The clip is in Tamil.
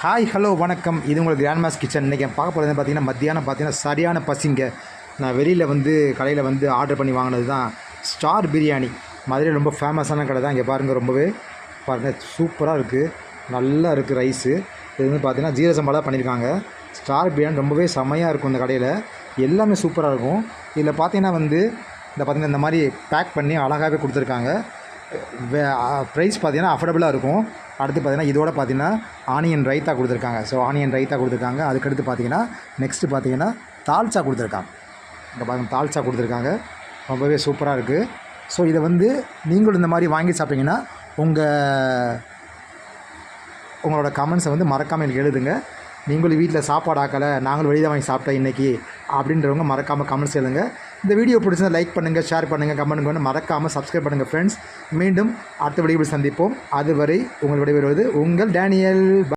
ஹாய் ஹலோ வணக்கம். இது உங்களுக்கு கிராண்ட் மாஸ் கிச்சன். இன்றைக்கி பார்க்க போகிறது பார்த்தீங்கன்னா மத்தியானம் பார்த்தீங்கன்னா சரியான பசிங்க. நான் வெளியில் கடையில் ஆர்டர் பண்ணி வாங்கினது தான் ஸ்டார் பிரியாணி. மதுரையில் ரொம்ப ஃபேமஸான கடை தான். இங்கே பாருங்கள், ரொம்பவே பாருங்கள், சூப்பராக இருக்குது, நல்லா இருக்குது ரைஸு. இது பார்த்தீங்கன்னா ஜீரக சம்பாலா பண்ணியிருக்காங்க. ஸ்டார் பிரியாணி ரொம்பவே செமையாக இருக்கும். இந்த கடையில் எல்லாமே சூப்பராக இருக்கும். இதில் பார்த்தீங்கன்னா இந்த மாதிரி பேக் பண்ணி அழகாகவே கொடுத்துருக்காங்க. ப்ரைஸ் பார்த்தீங்கன்னா அஃபோர்டபுளாக இருக்கும். அடுத்து பார்த்தீங்கன்னா இதோட பார்த்தீங்கன்னா ஆனியன் ரைத்தா கொடுத்துருக்காங்க. ஸோ ஆனியன் ரைத்தா கொடுத்துருக்காங்க. அதுக்கடுத்து பார்த்தீங்கன்னா நெக்ஸ்ட்டு பார்த்தீங்கன்னா தால்ச்சா கொடுத்துருக்காங்க. இங்கே பாருங்கள், தால்ச்சா கொடுத்துருக்காங்க. ரொம்பவே சூப்பராக இருக்குது. ஸோ இதை நீங்களும் இந்த மாதிரி வாங்கி சாப்பிட்டீங்கன்னா உங்களோட கமெண்ட்ஸை மறக்காமல் எனக்கு எழுதுங்க. நீங்களும் வீட்டில் சாப்பாடு ஆக்கலை, நாங்களும் வெளியே வாங்கி சாப்பிட்டோம் இன்றைக்கி அப்படின்றவங்க மறக்காமல் கமெண்ட்ஸ் எழுதுங்க. இந்த வீடியோ பிடிச்சா லைக் பண்ணுங்கள், ஷேர் பண்ணுங்கள், கமெண்ட் பண்ணுங்கள், மறக்காமல் சப்ஸ்கிரைப் பண்ணுங்கள் ஃப்ரெண்ட்ஸ். மீண்டும் அடுத்த வீடியோவில் சந்திப்போம். அதுவரை உங்கள் விடைபெறுவது உங்கள் டேனியல்.